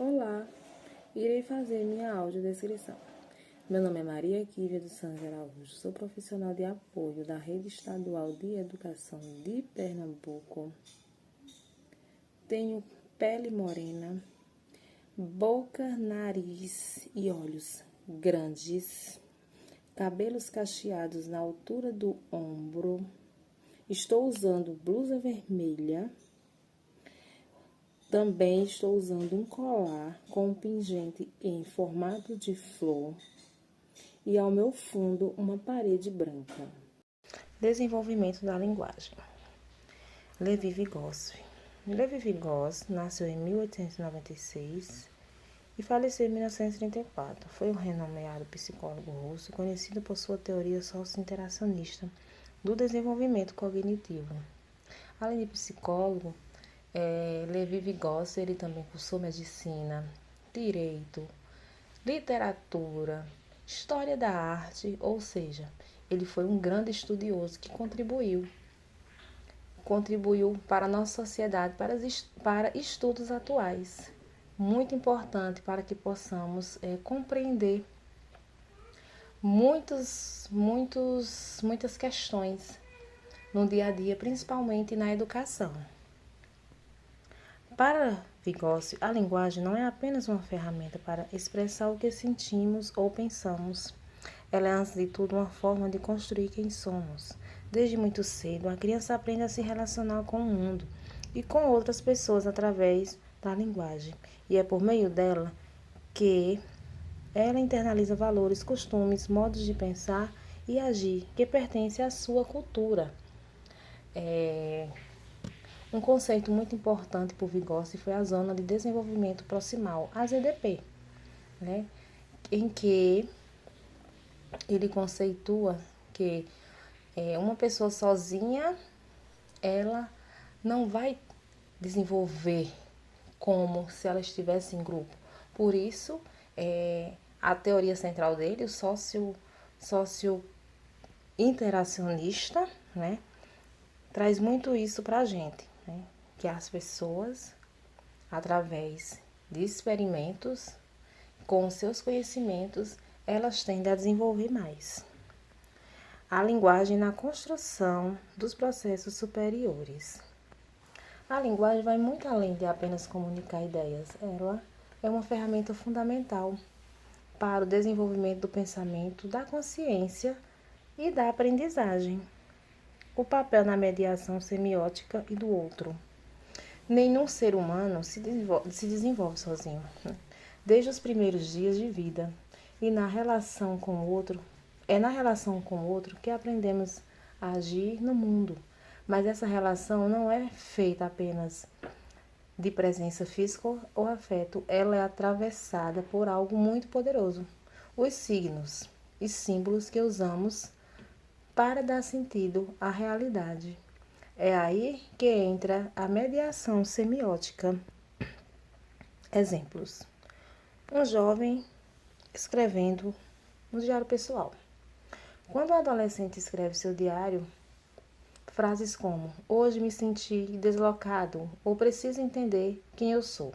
Olá, irei fazer minha audiodescrição. Meu nome é Maria Kívia dos Santos Araújo, sou profissional de apoio da Rede Estadual de Educação de Pernambuco. Tenho pele morena, boca, nariz e olhos grandes, cabelos cacheados na altura do ombro. Estou usando blusa vermelha. Também estou usando um colar com um pingente em formato de flor e ao meu fundo uma parede branca. Desenvolvimento da linguagem. Levi Vygotsky. Levi Vygotsky nasceu em 1896 e faleceu em 1934. Foi um renomeado psicólogo russo conhecido por sua teoria socio-interacionista do desenvolvimento cognitivo. Além de psicólogo, Levi Vygotsky, ele também cursou medicina, direito, literatura, história da arte, ou seja, ele foi um grande estudioso que contribuiu para a nossa sociedade, para estudos atuais, muito importante para que possamos compreender muitas questões no dia a dia, principalmente na educação. Para Vygotsky, a linguagem não é apenas uma ferramenta para expressar o que sentimos ou pensamos. Ela é, antes de tudo, uma forma de construir quem somos. Desde muito cedo, a criança aprende a se relacionar com o mundo e com outras pessoas através da linguagem. E é por meio dela que ela internaliza valores, costumes, modos de pensar e agir que pertencem à sua cultura. Um conceito muito importante por Vygotsky foi a Zona de Desenvolvimento Proximal, a ZDP, em que ele conceitua que uma pessoa sozinha, ela não vai desenvolver como se ela estivesse em grupo. Por isso, a teoria central dele, o socio-interacionista, traz muito isso para a gente. Que as pessoas, através de experimentos, com seus conhecimentos, elas tendem a desenvolver mais. A linguagem na construção dos processos superiores. A linguagem vai muito além de apenas comunicar ideias. Ela é uma ferramenta fundamental para o desenvolvimento do pensamento, da consciência e da aprendizagem. O papel na mediação semiótica e do outro. Nenhum ser humano se desenvolve sozinho. Desde os primeiros dias de vida. E na relação com o outro, é na relação com o outro que aprendemos a agir no mundo. Mas essa relação não é feita apenas de presença física ou afeto. Ela é atravessada por algo muito poderoso. Os signos e símbolos que usamos para dar sentido à realidade. É aí que entra a mediação semiótica. Exemplos. Um jovem escrevendo no diário pessoal. Quando o adolescente escreve seu diário, frases como: hoje me senti deslocado ou preciso entender quem eu sou.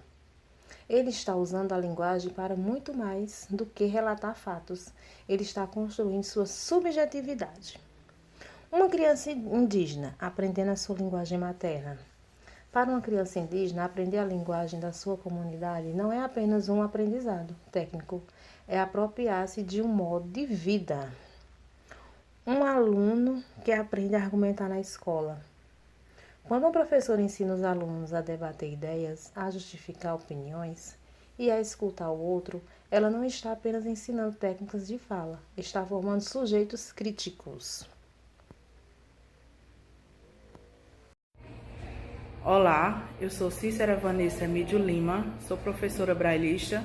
Ele está usando a linguagem para muito mais do que relatar fatos. Ele está construindo sua subjetividade. Uma criança indígena aprendendo a sua linguagem materna. Para uma criança indígena, aprender a linguagem da sua comunidade não é apenas um aprendizado técnico, é apropriar-se de um modo de vida. Um aluno que aprende a argumentar na escola. Quando um professor ensina os alunos a debater ideias, a justificar opiniões e a escutar o outro, ela não está apenas ensinando técnicas de fala, está formando sujeitos críticos. Olá, eu sou Cícera Vanessa Emídio Lima, sou professora brailista,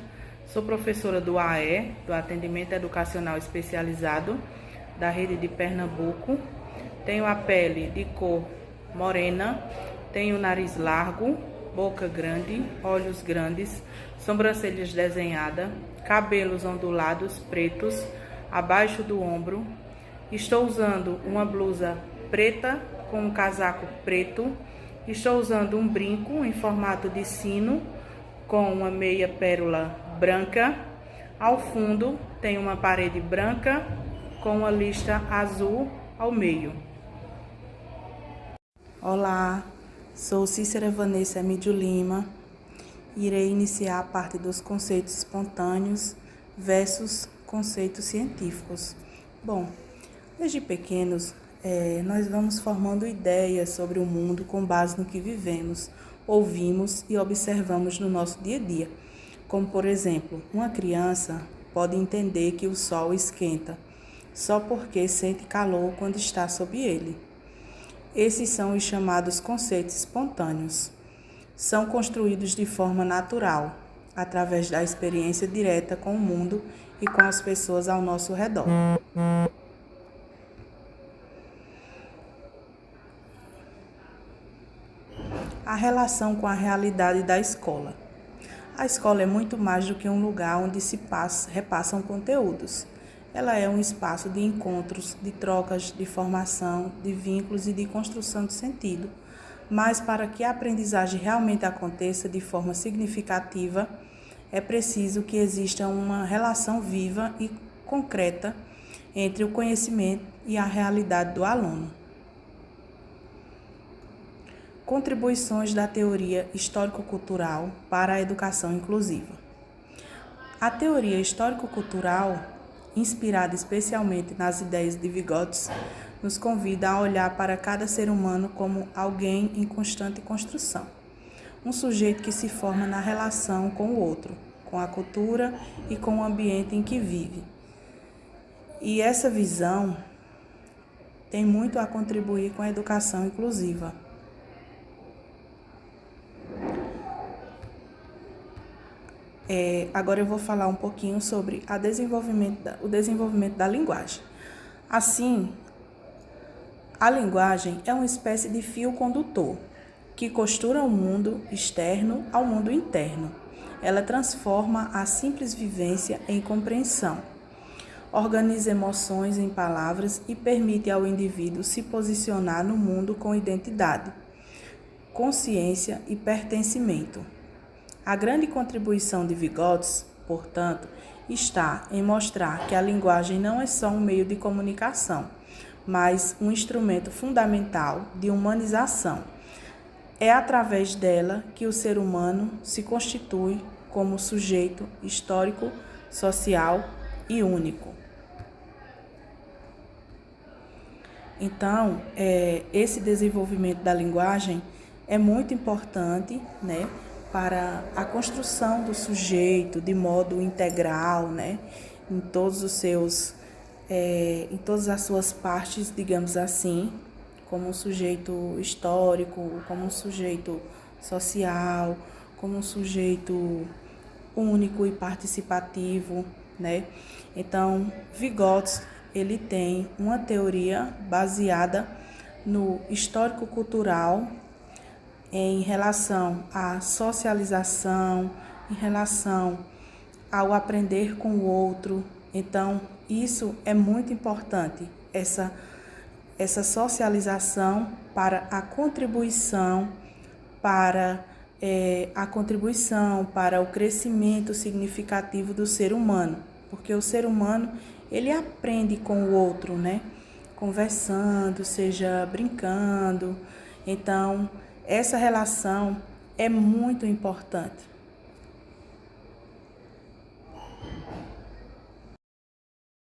sou professora do AE, do Atendimento Educacional Especializado, da Rede de Pernambuco. Tenho a pele de cor morena, tenho nariz largo, boca grande, olhos grandes, sobrancelhas desenhadas, cabelos ondulados pretos, abaixo do ombro. Estou usando uma blusa preta com um casaco preto. Estou usando um brinco em formato de sino com uma meia pérola branca. Ao fundo tem uma parede branca com uma lista azul ao meio. Olá, sou Cícera Vanessa Emídio Lima. Irei iniciar a parte dos conceitos espontâneos versus conceitos científicos. Bom, desde pequenos, nós vamos formando ideias sobre o mundo com base no que vivemos, ouvimos e observamos no nosso dia a dia. Como, por exemplo, uma criança pode entender que o sol esquenta só porque sente calor quando está sob ele. Esses são os chamados conceitos espontâneos. São construídos de forma natural, através da experiência direta com o mundo e com as pessoas ao nosso redor. A relação com a realidade da escola. A escola é muito mais do que um lugar onde se repassam conteúdos. Ela é um espaço de encontros, de trocas, de formação, de vínculos e de construção de sentido. Mas para que a aprendizagem realmente aconteça de forma significativa, é preciso que exista uma relação viva e concreta entre o conhecimento e a realidade do aluno. Contribuições da teoria histórico-cultural para a educação inclusiva. A teoria histórico-cultural, inspirada especialmente nas ideias de Vygotsky, nos convida a olhar para cada ser humano como alguém em constante construção. Um sujeito que se forma na relação com o outro, com a cultura e com o ambiente em que vive. E essa visão tem muito a contribuir com a educação inclusiva. Agora eu vou falar um pouquinho sobre o desenvolvimento da linguagem. Assim, a linguagem é uma espécie de fio condutor que costura o mundo externo ao mundo interno. Ela transforma a simples vivência em compreensão, organiza emoções em palavras e permite ao indivíduo se posicionar no mundo com identidade, consciência e pertencimento. A grande contribuição de Vygotsky, portanto, está em mostrar que a linguagem não é só um meio de comunicação, mas um instrumento fundamental de humanização. É através dela que o ser humano se constitui como sujeito histórico, social e único. Então, esse desenvolvimento da linguagem é muito importante, né, para a construção do sujeito de modo integral, né, em todas as suas partes, digamos assim, como um sujeito histórico, como um sujeito social, como um sujeito único e participativo, né? Então, Vygotsky, ele tem uma teoria baseada no histórico-cultural em relação à socialização, em relação ao aprender com o outro. Então, isso é muito importante, essa socialização para a contribuição para o crescimento significativo do ser humano, porque o ser humano, ele aprende com o outro, né? Conversando, seja brincando. Então, essa relação é muito importante.